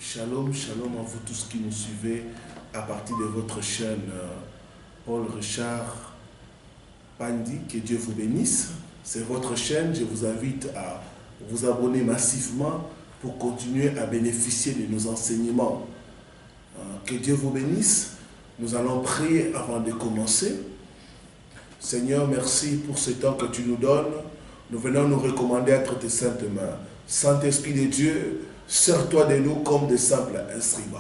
Shalom, shalom à vous tous qui nous suivez à partir de votre chaîne Paul Richard Pandi. Que Dieu vous bénisse. C'est votre chaîne. Je vous invite à vous abonner massivement pour continuer à bénéficier de nos enseignements. Que Dieu vous bénisse. Nous allons prier avant de commencer. Seigneur, merci pour ce temps que tu nous donnes. Nous venons nous recommander entre tes saintes mains. Saint-Esprit de Dieu, sers-toi de nous comme de simples instruments.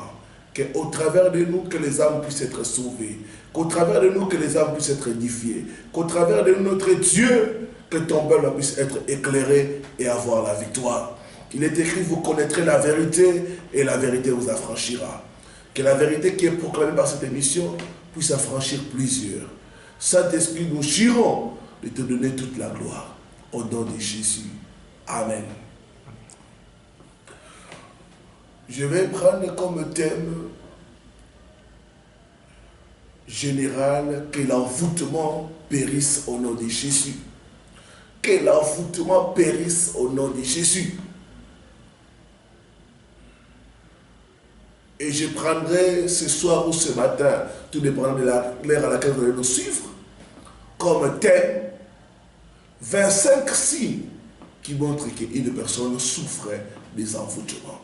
Qu'au travers de nous, que les âmes puissent être sauvées. Qu'au travers de nous, que les âmes puissent être édifiées. Qu'au travers de notre Dieu, que ton peuple puisse être éclairé et avoir la victoire. Il est écrit, vous connaîtrez la vérité et la vérité vous affranchira. Que la vérité qui est proclamée par cette émission puisse affranchir plusieurs. Saint-Esprit, nous jurons de te donner toute la gloire. Au nom de Jésus. Amen. Je vais prendre comme thème général que l'envoûtement périsse au nom de Jésus. Que l'envoûtement périsse au nom de Jésus. Et je prendrai ce soir ou ce matin, tout dépendant de l'heure à laquelle vous allez nous suivre, comme thème 25 signes qui montrent qu'une personne souffre des envoûtements.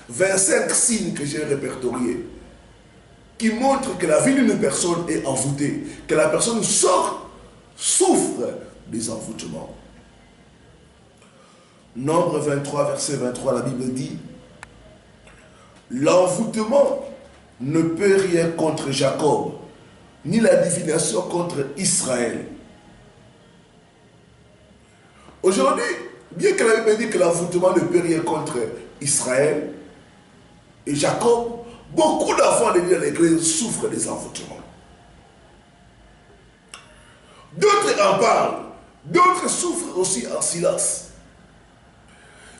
25 signes que j'ai répertoriés qui montrent que la vie d'une personne est envoûtée, que la personne souffre des envoûtements. Nombre 23, verset 23, la Bible dit: l'envoûtement ne peut rien contre Jacob, ni la divination contre Israël. Aujourd'hui, bien que la Bible dit que l'envoûtement ne peut rien contre Israël et Jacob, beaucoup d'enfants de Dieu dans l'église souffrent des envoûtements. D'autres en parlent, d'autres souffrent aussi en silence.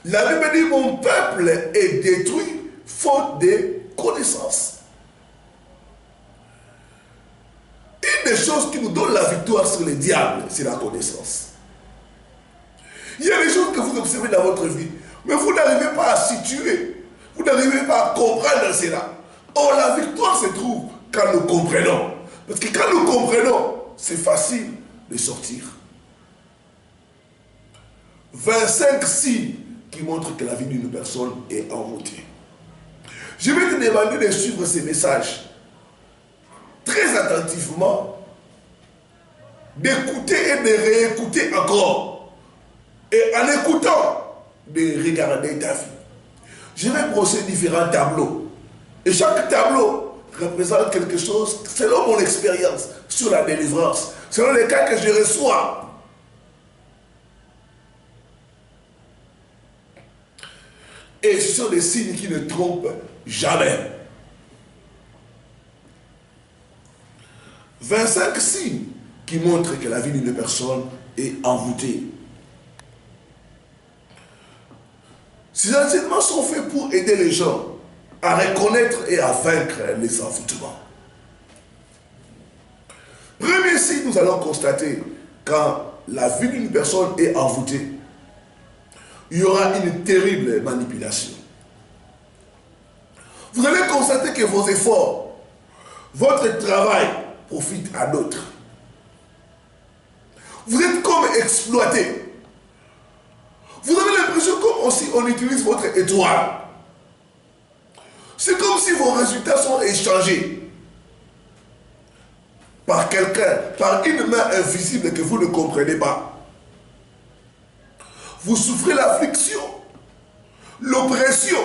La Bible dit: mon peuple est détruit faute de connaissances. Une des choses qui nous donne la victoire sur le diable, c'est la connaissance. Il y a des choses que vous observez dans votre vie, mais vous n'arrivez pas à situer. Vous n'arrivez pas à comprendre cela. Or, la victoire se trouve quand nous comprenons. Parce que quand nous comprenons, c'est facile de sortir. 25 signes qui montrent que la vie d'une personne est envoûtée. Je vais te demander de suivre ces messages très attentivement, d'écouter et de réécouter encore. Et en écoutant, de regarder ta vie. Je vais brosser différents tableaux. Et chaque tableau représente quelque chose selon mon expérience sur la délivrance, selon les cas que je reçois. Et ce sont des signes qui ne trompent jamais. 25 signes qui montrent que la vie d'une personne est envoûtée. Ces enseignements sont faits pour aider les gens à reconnaître et à vaincre les envoûtements. Premier signe, nous allons constater quand la vie d'une personne est envoûtée, il y aura une terrible manipulation. Vous allez constater que vos efforts, votre travail profite à d'autres. Vous êtes comme exploité. Vous avez l'impression comme si on utilise votre étoile. C'est comme si vos résultats sont échangés par quelqu'un, par une main invisible que vous ne comprenez pas. Vous souffrez l'affliction, l'oppression.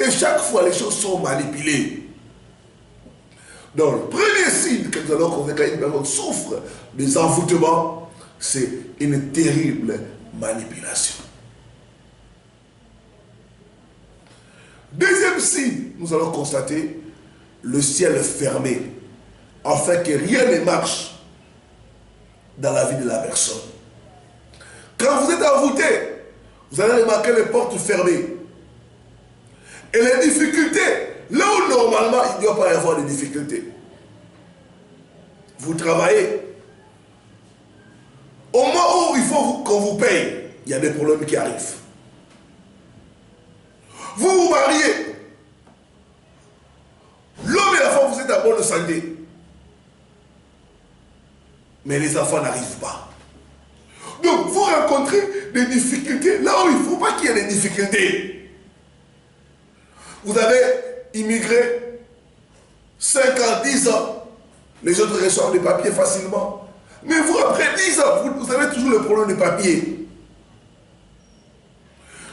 Et chaque fois, les choses sont manipulées. Donc, le premier signe que nous allons constater quand une personne souffre des envoûtements, c'est une terrible manipulation. Deuxième signe, nous allons constater le ciel fermé, afin que rien ne marche dans la vie de la personne. Quand vous êtes envoûté, vous allez remarquer les portes fermées. Et les difficultés, là où normalement il ne doit pas y avoir de difficultés. Vous travaillez. Au moment où il faut qu'on vous paye, il y a des problèmes qui arrivent. santé. Mais les enfants n'arrivent pas. Donc, vous rencontrez des difficultés là où il ne faut pas qu'il y ait des difficultés. Vous avez immigré 5 ans, 10 ans. Les autres reçoivent des papiers facilement. Mais vous, après 10 ans, vous avez toujours le problème des papiers.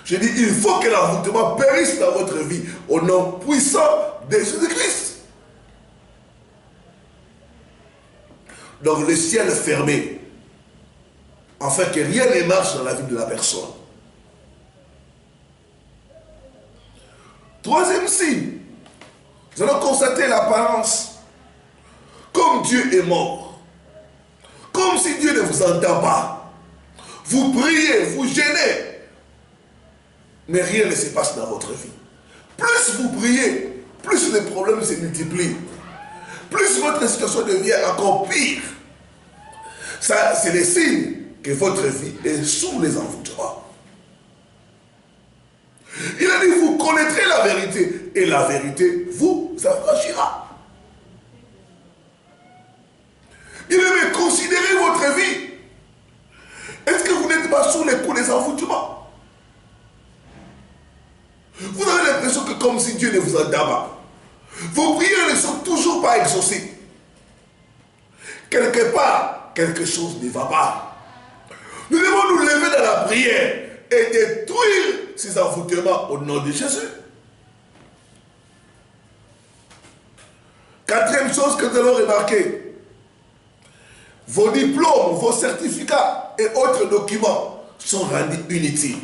Je dis, il faut que l'envoûtement périsse dans votre vie au nom puissant de Jésus-Christ. Donc le ciel est fermé, afin que rien ne marche dans la vie de la personne. Troisième signe, nous allons constater l'apparence. Comme Dieu est mort, comme si Dieu ne vous entend pas. Vous priez, vous gênez, mais rien ne se passe dans votre vie. Plus vous priez, plus les problèmes se multiplient. Plus votre situation devient encore pire. Ça, c'est le signe que votre vie est sous les envoûtements. Il a dit, vous connaîtrez la vérité, et la vérité vous affranchira. Il aimait considérer votre vie. Est-ce que vous n'êtes pas sous les coups des envoûtements? Vous avez l'impression que comme si Dieu ne vous entend pas. Vos prières ne sont toujours pas exaucées. Quelque part, quelque chose ne va pas. Nous devons nous lever dans la prière et détruire ces envoûtements au nom de Jésus. Quatrième chose que nous allons remarquer. Vos diplômes, vos certificats et autres documents sont rendus inutiles.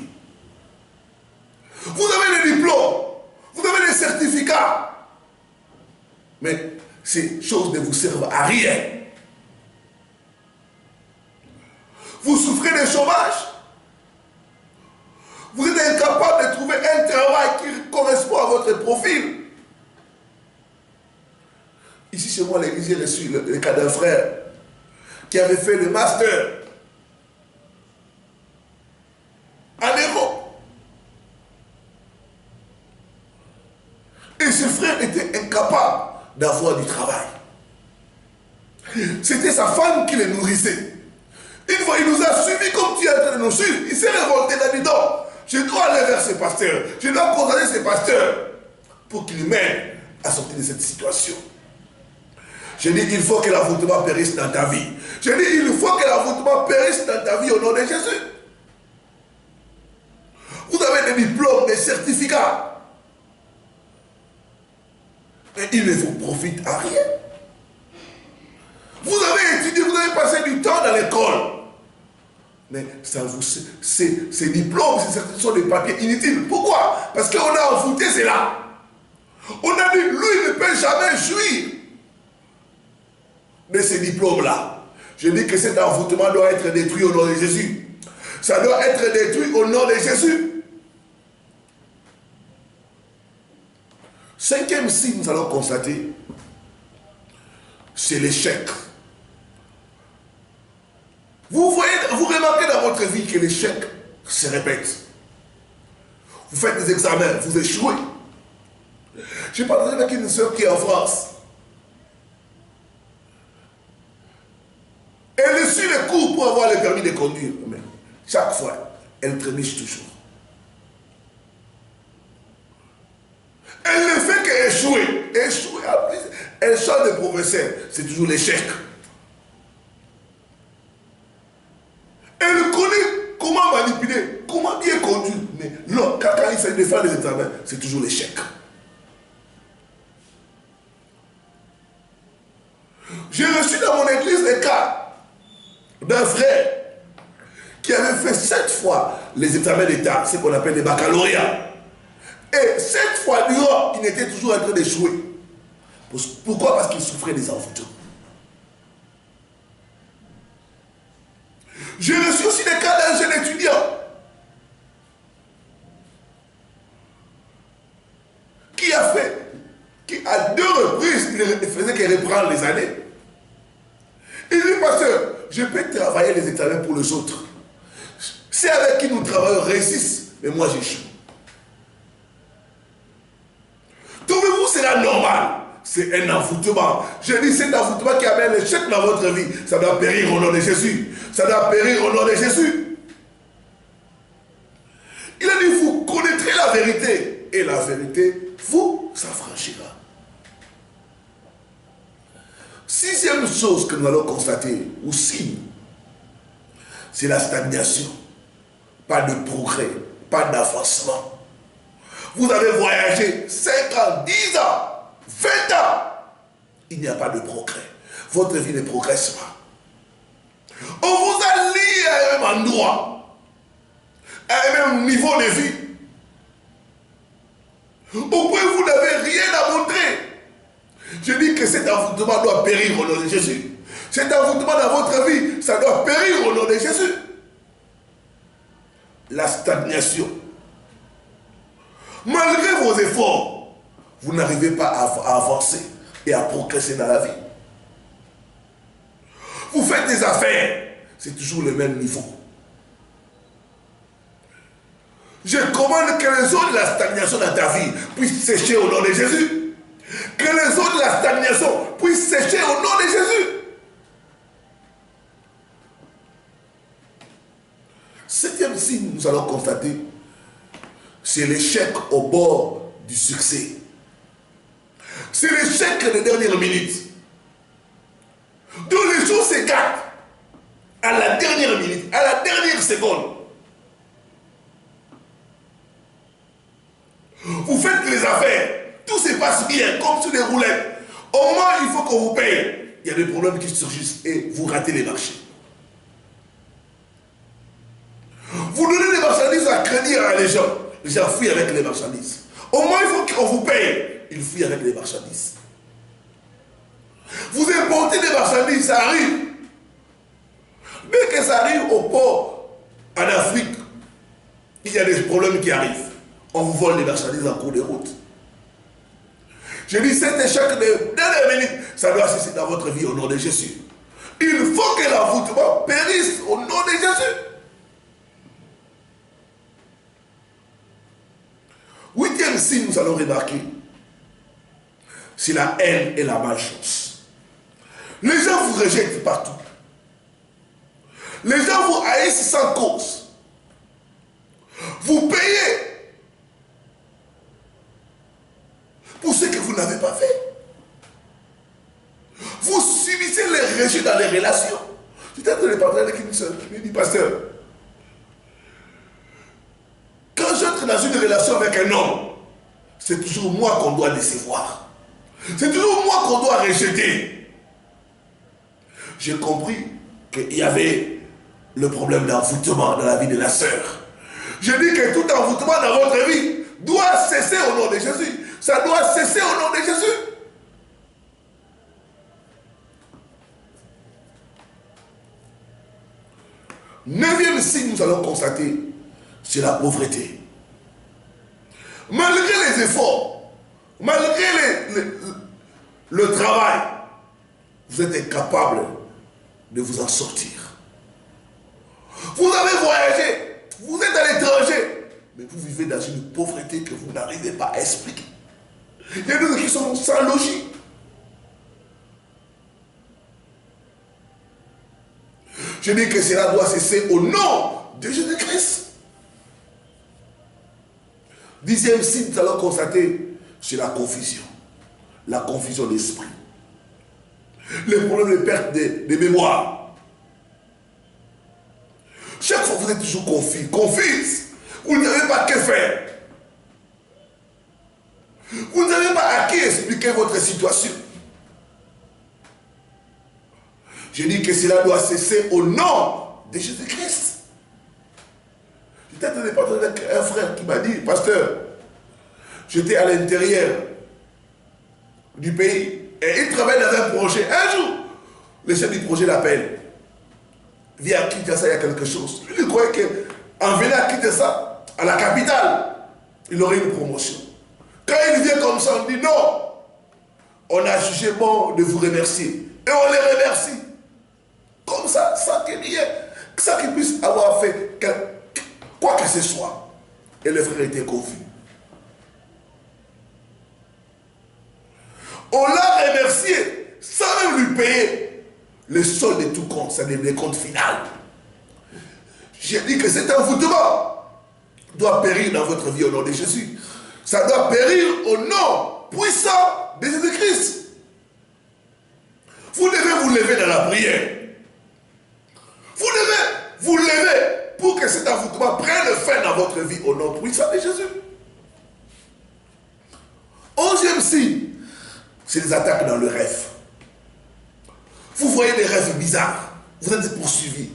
Vous avez des diplômes, vous avez des certificats, mais ces choses ne vous servent à rien. Vous souffrez de chômage, vous êtes incapable de trouver un travail qui correspond à votre profil. Ici chez moi, l'église, j'ai reçu le cas d'un frère qui avait fait le master en Europe. Et ce frère était incapable d'avoir du travail. C'était sa femme qui le nourrissait. Une fois, il nous a suivis comme tu es en train de nous suivre. Il s'est révolté, il a dit non, je dois aller vers ce pasteur. Je dois condamner ce pasteur pour qu'il m'aide à sortir de cette situation. Je dis, il faut que l'envoûtement périsse dans ta vie. Je dis, il faut que l'envoûtement périsse dans ta vie au nom de Jésus. Vous avez des diplômes, des certificats. Mais il ne vous profite à rien. Vous avez étudié, vous avez passé du temps dans l'école. Mais ça vous, ces diplômes, ce sont des papiers inutiles. Pourquoi? Parce qu'on a envoûté cela. On a dit, lui ne peut jamais jouir de ces diplômes-là. Je dis que cet envoûtement doit être détruit au nom de Jésus. Ça doit être détruit au nom de Jésus. Cinquième signe, nous allons constater, c'est l'échec. Vous remarquez dans votre vie que l'échec se répète. Vous faites des examens, vous échouez. J'ai parlé avec une soeur qui est en France. Elle suit les cours pour avoir le permis de conduire. Mais chaque fois, elle trébuche toujours. Elle ne fait qu'échouer. Échouer. Elle change de professeur. C'est toujours l'échec. Elle connaît comment manipuler, comment bien conduire. Mais non, quand il fait de faire les examens, c'est toujours l'échec. J'ai reçu dans mon église des cas d'un frère qui avait fait 7 fois les examens d'État, ce qu'on appelle les baccalauréats. Et 7 fois durant, il était toujours en train d'échouer. Pourquoi? Parce qu'il souffrait des envoûtements. J'ai reçu aussi des cas d'un jeune étudiant qui à 2 reprises, il faisait qu'il reprend les années. Il dit, pasteur, je peux travailler les examens pour les autres. C'est avec qui nous travaillons réussissent, mais moi j'échoue. Trouvez-vous cela normal? c'est un envoûtement. Je dis, c'est un envoûtement qui amène l'échec dans votre vie. Ça doit périr au nom de Jésus. Ça doit périr au nom de Jésus. Il a dit, vous connaîtrez la vérité. Et la vérité vous affranchira. Sixième chose que nous allons constater, ou signe, c'est la stagnation. Pas de progrès, pas d'avancement. Vous avez voyagé 5 ans, 10 ans, 20 ans. Il n'y a pas de progrès. Votre vie ne progresse pas. On vous a lié à un même endroit, à un même niveau de vie. Au point où vous n'avez rien à montrer. Je dis que cet envoûtement doit périr au nom de Jésus. Cet envoûtement dans votre vie, ça doit périr au nom de Jésus. La stagnation. Malgré vos efforts, vous n'arrivez pas à avancer et à progresser dans la vie. Vous faites des affaires, c'est toujours le même niveau. Je commande que les eaux de la stagnation dans ta vie puissent sécher au nom de Jésus. Que les eaux de la stagnation puissent sécher au nom de Jésus. Septième signe, nous allons constater, c'est l'échec au bord du succès. C'est l'échec des dernières minutes. Dont les jours s'écartent à la dernière minute, à la dernière seconde. Vous faites les affaires, tout se passe bien, comme sur des roulettes. Au moins, il faut qu'on vous paye. Il y a des problèmes qui surgissent et vous ratez les marchés. Vous donnez des marchandises à crédit à les gens fuient avec les marchandises. Au moins, il faut qu'on vous paye. Ils fuient avec les marchandises. Vous importez des marchandises, ça arrive. Dès que ça arrive au port, en Afrique, il y a des problèmes qui arrivent. On vous vole les marchandises en cours de route. Je dis, cet échec de dernière minute, ça doit cesser dans votre vie au nom de Jésus. Il faut que l'envoûtement périsse au nom de Jésus. Huitième signe, nous allons remarquer, c'est la haine et la malchance. Les gens vous rejettent partout. Les gens vous haïssent sans cause. Vous payez pour ce que vous n'avez pas fait. Vous subissez les rejets dans les relations. J'étais en train de parler avec une soeur, je lui dis, pasteur, quand j'entre dans une relation avec un homme, c'est toujours moi qu'on doit décevoir. C'est toujours moi qu'on doit rejeter. J'ai compris qu'il y avait le problème d'envoûtement dans la vie de la sœur. Je dis que tout envoûtement dans votre vie doit cesser au nom de Jésus. Ça doit cesser au nom de Jésus. Neuvième signe, nous allons constater, c'est la pauvreté. Malgré les efforts, malgré le travail, vous êtes incapable de vous en sortir. Vous avez voyagé, vous êtes à l'étranger, mais vous vivez dans une pauvreté que vous n'arrivez pas à expliquer. Il y a des gens qui sont sans logis. Je dis que cela doit cesser au nom de Jésus-Christ. Dixième signe, nous allons constater, c'est la confusion. La confusion d'esprit. Les problèmes de perte de mémoire. Chaque fois, vous êtes toujours confus, confuse. Vous n'avez pas que faire. Vous n'avez pas à qui expliquer votre situation. Je dis que cela doit cesser au nom de Jésus-Christ. J'étais en train de parler avec un frère qui m'a dit, pasteur, j'étais à l'intérieur du pays et il travaille dans un projet. Un jour, le chef du projet l'appelle. Viens à Kinshasa, il y a quelque chose. Lui, il croyait qu'en venant à Kinshasa, à la capitale, il aurait une promotion. Quand il vient comme ça, on dit non. On a jugé bon de vous remercier. Et on les remercie. Comme ça, sans qu'il puisse avoir fait quoi que ce soit. Et le frère était confus. On l'a remercié sans même lui payer le solde de tout compte, c'est-à-dire le compte final. J'ai dit que cet envoûtement doit périr dans votre vie au nom de Jésus. Ça doit périr au nom puissant de Jésus-Christ. Vous devez vous lever dans la prière. Vous devez vous lever pour que cet envoûtement prenne fin dans votre vie au nom puissant de Jésus. 11e signe, c'est les attaques dans le rêve. Vous voyez des rêves bizarres. Vous êtes poursuivis.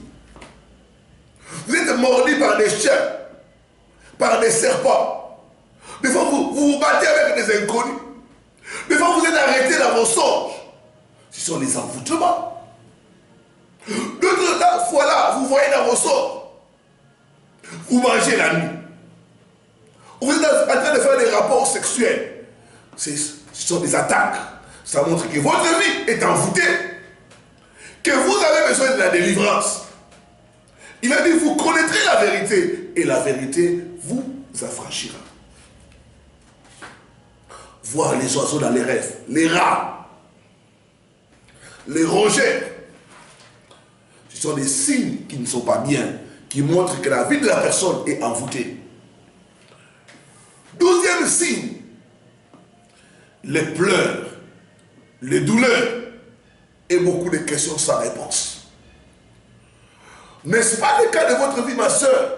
Vous êtes mordus par des chiens, par des serpents. Des fois, vous vous battez avec des inconnus. Des fois, vous êtes arrêtés dans vos songes. Ce sont les envoûtements. D'autres fois là, vous voyez dans vos songes. Vous mangez la nuit. Vous êtes en train de faire des rapports sexuels. Ce sont des attaques. Ça montre que votre vie est envoûtée. Que vous avez besoin de la délivrance. Il a dit, vous connaîtrez la vérité. Et la vérité vous affranchira. Voir les oiseaux dans les rêves. Les rats. Les rongeurs. Ce sont des signes qui ne sont pas bien. Qui montrent que la vie de la personne est envoûtée. 12e signe. Les pleurs. Les douleurs. Et beaucoup de questions sans réponse. N'est-ce pas le cas de votre vie, ma soeur?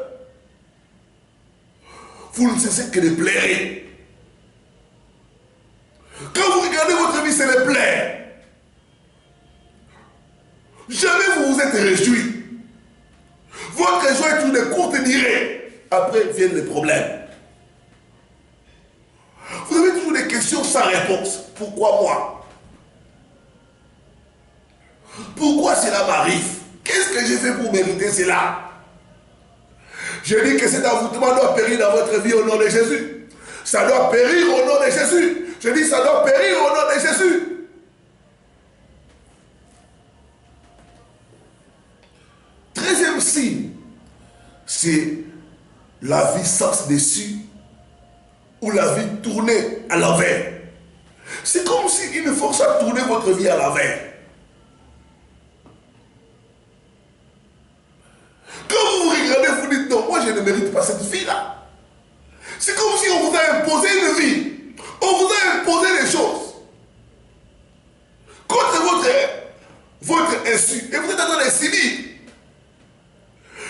Vous ne cessez que de pleurer. Quand vous regardez votre vie, c'est les pleurs. Jamais vous vous êtes réjoui. Votre joie est une courte durée. Après viennent les problèmes. Vous avez toujours des questions sans réponse. Pourquoi moi? Pourquoi cela m'arrive? Qu'est-ce que j'ai fait pour mériter cela? Je dis que cet envoûtement doit périr dans votre vie au nom de Jésus. Ça doit périr au nom de Jésus. Je dis ça doit périr au nom de Jésus. 13e signe, c'est la vie sans dessus ou la vie tournée à l'envers. C'est comme si une force a tourné votre vie à l'envers. Quand vous regardez, vous dites non, moi je ne mérite pas cette vie-là. C'est comme si on vous a imposé une vie. On vous a imposé des choses. Contre votre insu. Et vous êtes en train de subir.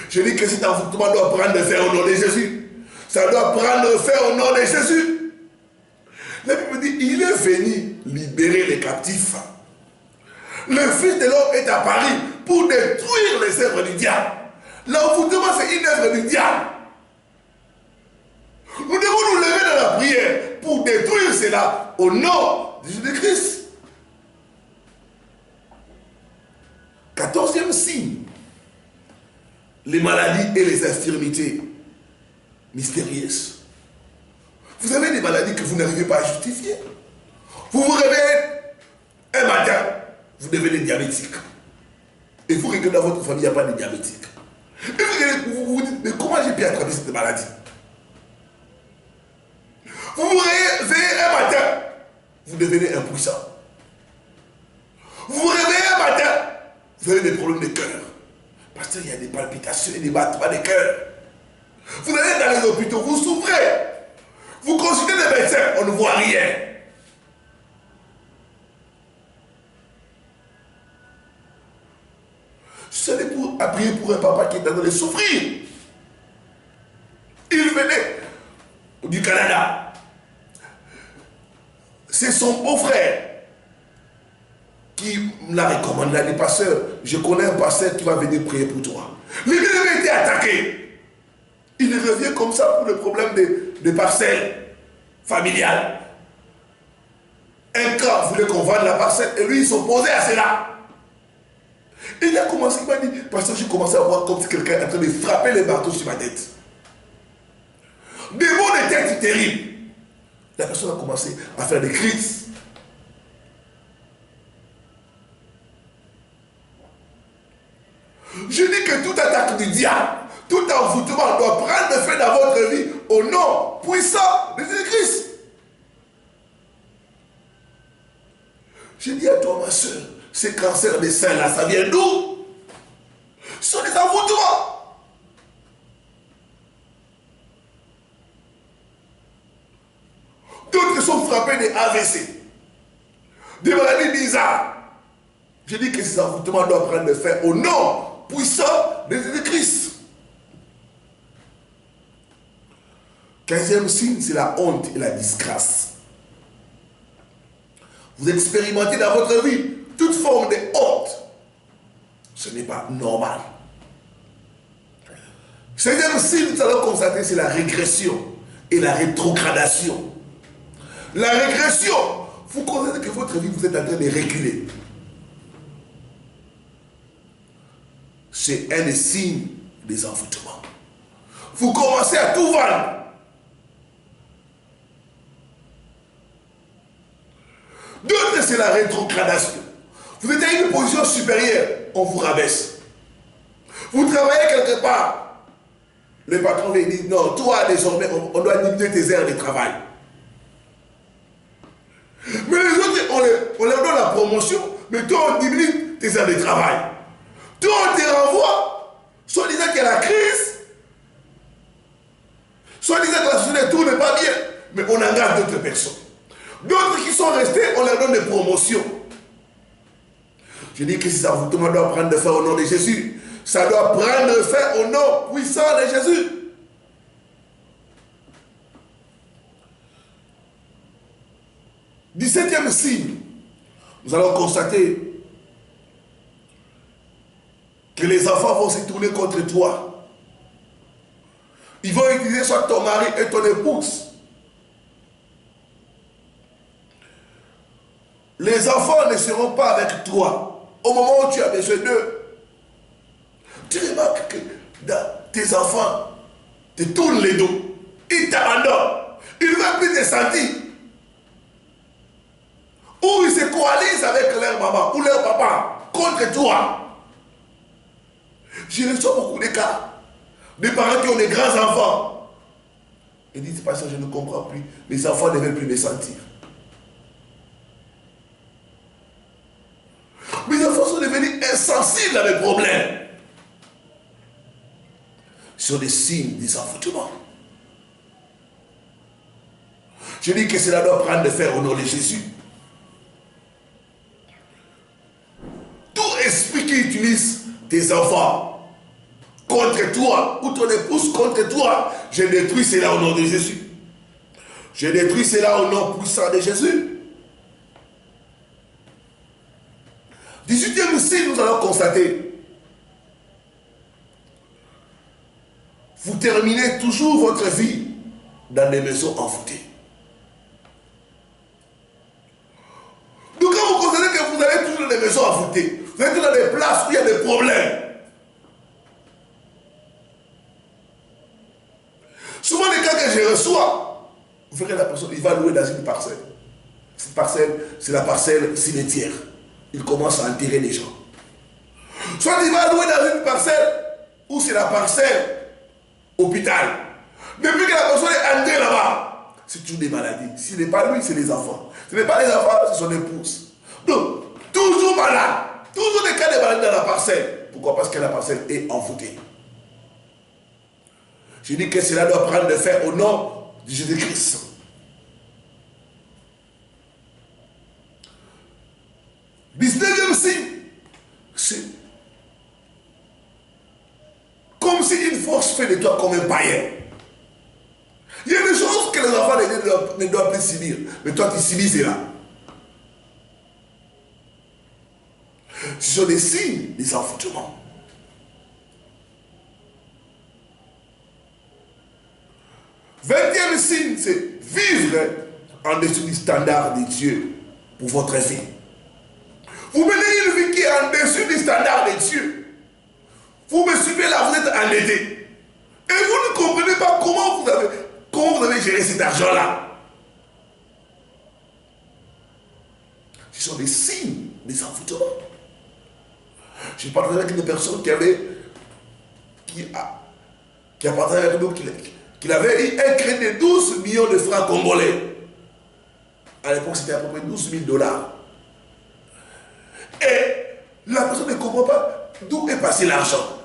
Je dis que cet envoûtement doit prendre fin au nom de Jésus. Ça doit prendre fin au nom de Jésus. La Bible dit, il est venu libérer les captifs. Le Fils de l'homme est apparu pour détruire les œuvres du diable. L'envoûtement, c'est une œuvre du diable. Nous devons nous lever dans la prière pour détruire cela au nom de Jésus-Christ. 14e signe. Les maladies et les infirmités mystérieuses. Vous avez des maladies que vous n'arrivez pas à justifier. Vous vous réveillez un matin, vous devenez diabétique. Et vous regardez dans votre famille, il n'y a pas de diabétique. Et vous vous dites, mais comment j'ai pu attraper cette maladie? Vous vous réveillez un matin, vous devenez impuissant. Vous vous réveillez un matin, vous avez des problèmes de cœur. Parce qu'il y a des palpitations et des battements de cœur. Vous allez dans les hôpitaux, vous souffrez. Vous consultez des médecins, on ne voit rien. C'est pour appuyer pour un papa qui est en train de souffrir. Il venait du Canada. C'est son beau-frère qui me l'a recommandé. Il a dit, pasteur, je connais un pasteur qui va venir prier pour toi. Mais il avait été attaqué. Il revient comme ça pour le problème de parcelles familiales. Un camp voulait qu'on vende la parcelle et lui il s'opposait à cela. Et il a commencé, il m'a dit, pasteur, j'ai commencé à voir comme si quelqu'un est en train de frapper les marteaux sur ma tête. Des mots de tête terribles. La personne a commencé à faire des crises. Je dis que toute attaque du diable, tout envoûtement doit prendre fin dans votre vie au nom puissant de Jésus-Christ. J'ai dit à toi, ma soeur, ces cancers des seins là, ça vient d'où? Ce sont des envoûtements. D'autres sont frappés des AVC, des maladies bizarres. Je dis que ces envoûtements doivent prendre fin au nom puissant de Jésus-Christ. 15e signe, c'est la honte et la disgrâce. Vous expérimentez dans votre vie toute forme de honte. Ce n'est pas normal. 16e signe, nous allons constater, c'est la régression et la rétrogradation. La régression, vous constatez que votre vie, vous êtes en train de reculer. C'est un des signes des envoûtements. Vous commencez à tout vendre. D'autres, c'est la rétrogradation. Vous êtes à une position supérieure, on vous rabaisse. Vous travaillez quelque part. Le patron va dire, non, toi, désormais, on doit diminuer tes heures de travail. Mais les autres, on leur donne la promotion, mais toi, on diminue tes heures de travail. Toi, on te renvoie, soit disant qu'il y a la crise, soit disant que la société tout n'est pas bien, mais on engage d'autres personnes. D'autres qui sont restés, on leur donne des promotions. Je dis que ces envoûtements doivent prendre fin au nom de Jésus. Ça doit prendre fin au nom puissant de Jésus. « 17e signe, nous allons constater que les enfants vont se tourner contre toi. Ils vont utiliser soit ton mari et ton épouse. Les enfants ne seront pas avec toi au moment où tu as besoin d'eux. Tu remarques que tes enfants te tournent les dos. Ils t'abandonnent. Ils ne veulent plus te sentir. Ou ils se coalisent avec leur maman ou leur papa contre toi. Je reçois beaucoup de cas de parents qui ont des grands enfants. Ils disent, parce que je ne comprends plus. Les enfants ne veulent plus me sentir. Mes enfants sont devenus insensibles à mes problèmes. Ce sont des signes des envoûtements. Je dis que cela doit prendre fin au nom de Jésus. Tout esprit qui utilise tes enfants contre toi ou ton épouse contre toi, je détruis cela au nom de Jésus. Je détruis cela au nom puissant de Jésus. 18e signe, nous allons constater. Vous terminez toujours votre vie dans des maisons envoûtées. Donc quand vous constatez que vous allez toujours dans des maisons envoûtées, vous êtes dans des places où il y a des problèmes. Souvent les cas que je reçois, vous verrez la personne, il va louer dans une parcelle. Cette parcelle, c'est la parcelle cimetière. Il commence à enterrer les gens. Soit il va louer dans une parcelle où c'est la parcelle hôpital. Depuis que la personne est entrée là-bas, c'est toujours des maladies. Si ce n'est pas lui, c'est les enfants. Ce n'est pas les enfants, c'est son épouse. Donc, toujours malade. Toujours des cas de maladie dans la parcelle. Pourquoi? Parce que la parcelle est envoûtée. Je dis que cela doit prendre fin au nom de Jésus-Christ. Le 19e signe, c'est comme si une force fait de toi comme un païen. Il y a des choses que les enfants ne doivent plus subir, mais toi tu subis cela. Ce sont des signes des envoûtements. Le 20e signe, c'est vivre en dessous du standard de Dieu pour votre vie. Vous menez une vie qui est en dessous du standard de Dieu. Vous me suivez là, vous êtes endetté. Et vous ne comprenez pas comment vous avez géré cet argent-là. Ce sont des signes des envoûtements. J'ai parlé avec une personne qui a partagé avec nous qu'il avait eu un crédit de 12 millions de francs congolais. À l'époque, c'était à peu près 12 000 $. Et la personne ne comprend pas d'où est passé l'argent.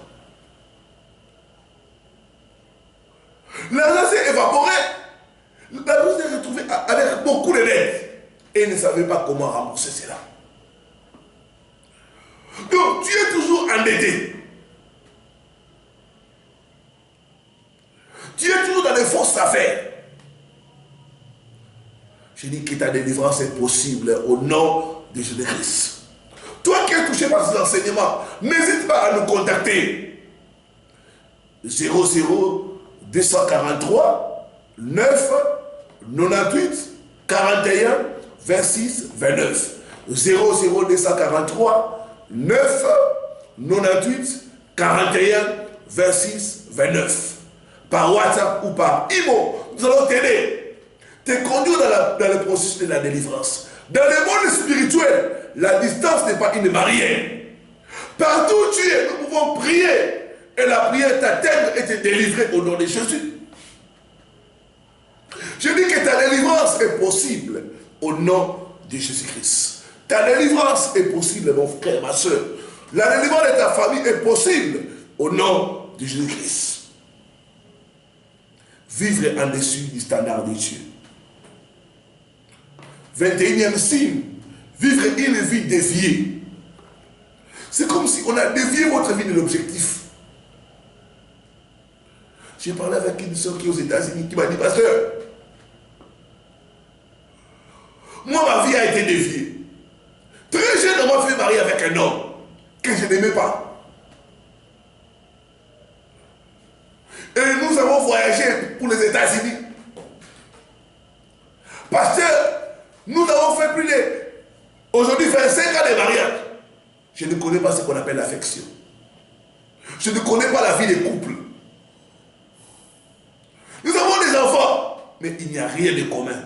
L'argent s'est évaporé. La personne s'est retrouvée avec beaucoup de dettes. Et elle ne savait pas comment rembourser cela. Donc, tu es toujours endetté. Tu es toujours dans les fausses affaires. Je dis que ta délivrance est possible au nom de Jésus-Christ. Toi qui es touché par ces enseignements, n'hésite pas à nous contacter. 00 243 9 98 41 26 29. 00 243 9 98 41 26 29. Par WhatsApp ou par Imo, nous allons t'aider, te conduire dans le processus de la délivrance. Dans le monde spirituel, la distance n'est pas une barrière. Partout où tu es, nous pouvons prier et la prière t'atteindre et te délivrer au nom de Jésus. Je dis que ta délivrance est possible au nom de Jésus-Christ. Ta délivrance est possible, mon frère, ma soeur. La délivrance de ta famille est possible au nom de Jésus-Christ. Vivre en dessus du standard de Dieu. 21e signe, vivre une vie déviée. C'est comme si on a dévié votre vie de l'objectif. J'ai parlé avec une soeur qui est aux États-Unis qui m'a dit, pasteur, moi ma vie a été déviée. Très jeune, on m'a fait marier avec un homme que je n'aimais pas. Et nous avons voyagé pour les États-Unis. Pasteur, nous avons fait plus de... Aujourd'hui, 25 ans de mariage. Je ne connais pas ce qu'on appelle l'affection. Je ne connais pas la vie des couples. Nous avons des enfants, mais il n'y a rien de commun.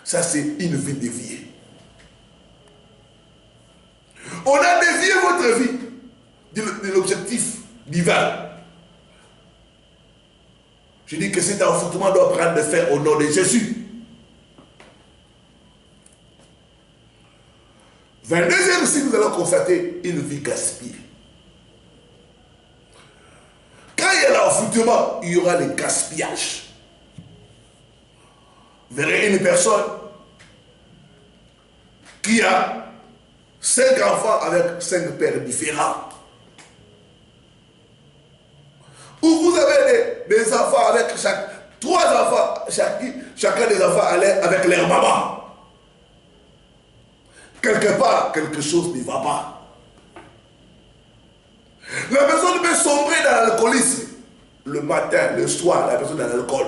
Ça, c'est une vie déviée. On a dévié votre vie de l'objectif divin. Je dis que cet enfantement doit prendre de faire au nom de Jésus. 22e signe, nous allons constater une vie gaspillée. Quand il y a l'enfantement, il y aura le gaspillage. Vous verrez une personne qui a 5 enfants avec 5 pères différents. Ou vous avez des enfants avec 3 enfants, chacun des enfants allait avec leur maman. Quelque part, quelque chose ne va pas. La personne peut sombrer dans l'alcoolisme. Le matin, le soir, la personne est dans l'alcool.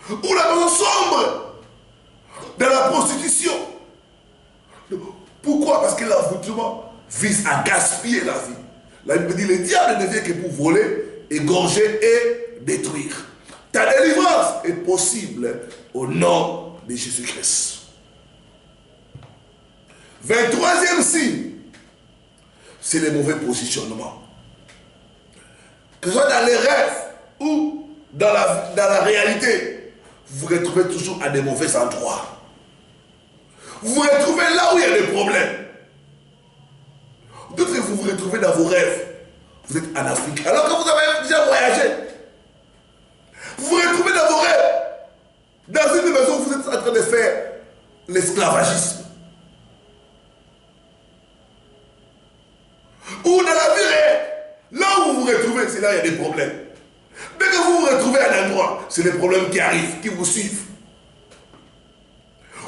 Ou la personne sombre dans la prostitution. Pourquoi? Parce que l'envoûtement vise à gaspiller la vie. La Bible dit, le diable ne vient que pour voler, égorger et détruire. Ta délivrance est possible au nom de Jésus-Christ. 23e signe, c'est le mauvais positionnement. Que ce soit dans les rêves ou dans la réalité, vous vous retrouvez toujours à des mauvais endroits. Vous vous retrouvez là où il y a des problèmes. D'autres, vous vous retrouvez dans vos rêves. Vous êtes en Afrique, alors que vous avez déjà voyagé. Vous vous retrouvez dans vos rêves, dans une maison où vous êtes en train de faire l'esclavagisme. Ou dans la vie réelle, là où vous vous retrouvez, c'est là où il y a des problèmes. Dès que vous vous retrouvez à un endroit, c'est les problèmes qui arrivent, qui vous suivent.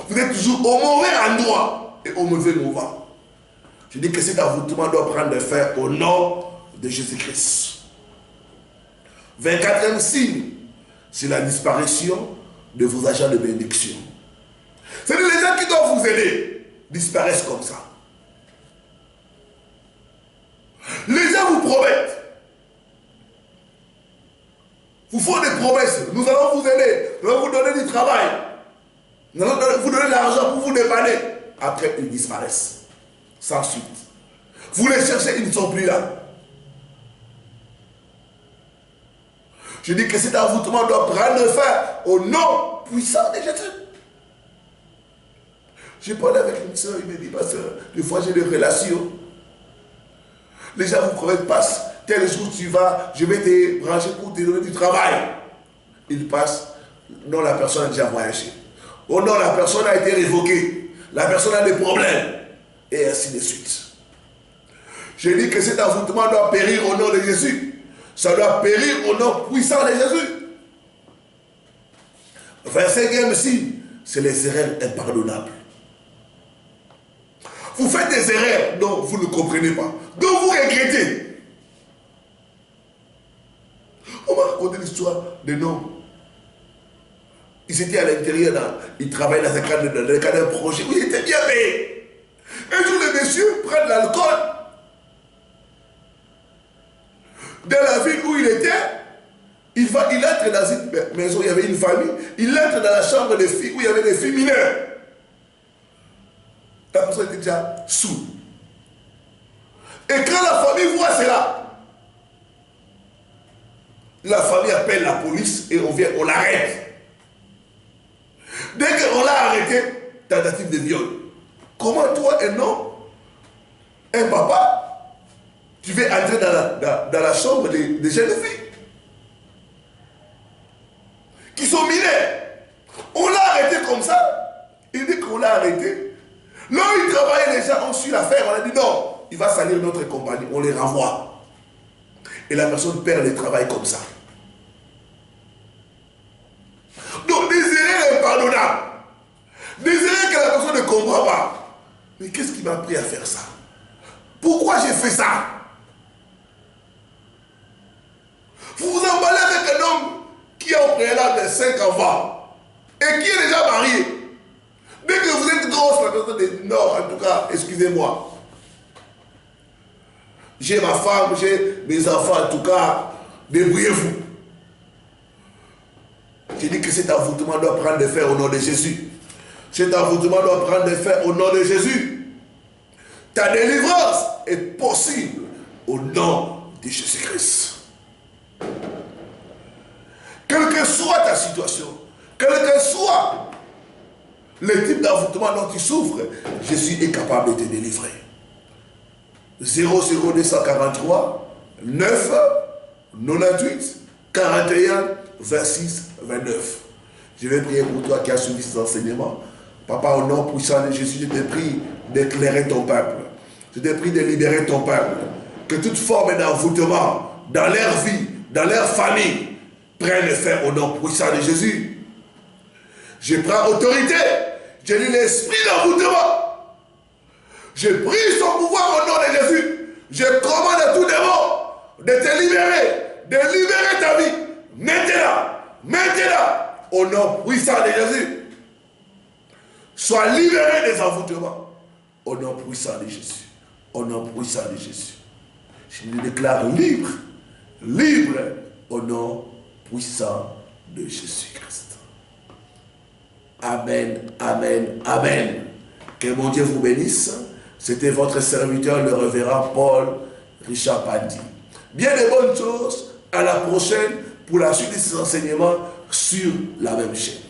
Vous êtes toujours au mauvais endroit et au mauvais moment. Je dis que cet envoûtement doit prendre fin au nom de Jésus-Christ. 24e signe, c'est la disparition de vos agents de bénédiction. C'est-à-dire les gens qui doivent vous aider disparaissent comme ça. Les gens vous promettent. Vous font des promesses. Nous allons vous aider. Nous allons vous donner du travail. Nous allons vous donner de l'argent pour vous dépanner. Après, ils disparaissent. Sans suite. Vous les cherchez, ils ne sont plus là. Je dis que cet envoûtement doit prendre fin au nom puissant de Jésus. J'ai parlé avec une soeur, il me dit, pasteur, des fois j'ai des relations. Les gens vous promettent, passe, tel jour tu vas, je vais te brancher pour te donner du travail. Il passe, non, la personne a déjà voyagé. Oh non, la personne a été révoquée. La personne a des problèmes. Et ainsi de suite. J'ai dit que cet envoûtement doit périr au nom de Jésus. Ça doit périr au nom puissant de Jésus. Verset 5 ici, c'est les erreurs impardonnables. Vous faites des erreurs dont vous ne comprenez pas, dont vous regrettez. On m'a raconté l'histoire de non. Ils étaient à l'intérieur, ils travaillaient dans le cadre d'un projet où ils étaient bien payés. Un jour, le monsieur prend de l'alcool. Dans la ville où il était, il entre dans une maison où il y avait une famille, il entre dans la chambre des filles où il y avait des filles mineures. La personne était déjà sous. Et quand la famille voit cela, la famille appelle la police et on l'arrête. Dès qu'on l'a arrêté, tentative de viol. Comment toi, un homme, un papa, tu veux entrer dans la chambre des jeunes filles qui sont mineures? On l'a arrêté comme ça. Il dit qu'on l'a arrêté. Là où il travaillait, les gens ont su l'affaire. On a dit non, il va salir notre compagnie. On les renvoie. Et la personne perd le travail comme ça. Donc des erreurs impardonnables. Des erreurs que la personne ne comprend pas. Mais qu'est-ce qui m'a pris à faire ça? Pourquoi j'ai fait ça? Vous vous emballez avec un homme qui a au préalable 5 enfants et qui est déjà marié. Dès que vous êtes grosse, la personne dit non, en tout cas, excusez-moi. J'ai ma femme, j'ai mes enfants, en tout cas, débrouillez-vous. J'ai dit que cet envoûtement doit prendre des faits au nom de Jésus. Cet envoûtement doit prendre des faits au nom de Jésus. Ta délivrance est possible au nom de Jésus-Christ. Quelle que soit ta situation, quel que soit le type d'envoûtement dont tu souffres, Jésus est capable de te délivrer. 00243 9 98 41 26 29. Je vais prier pour toi qui as suivi cet enseignement. Papa, au nom puissant de Jésus, je te prie d'éclairer ton peuple. Je te prie de libérer ton peuple. Que toute forme d'envoûtement dans leur vie, dans leur famille, prenne fin au nom puissant de Jésus. Je prends autorité. Je dis l'esprit d'envoûtement. Je prie son pouvoir au nom de Jésus. Je commande à tout démon de te libérer ta vie. Maintenant, au nom puissant de Jésus. Sois libéré des envoûtements. Au nom puissant de Jésus. Au nom puissant de Jésus. Je me déclare libre. Libre au nom puissant de Jésus-Christ. Amen, amen, amen. Que mon Dieu vous bénisse. C'était votre serviteur, le révérend Paul Richard Pandi. Bien de bonnes choses. À la prochaine pour la suite de ces enseignements sur la même chaîne.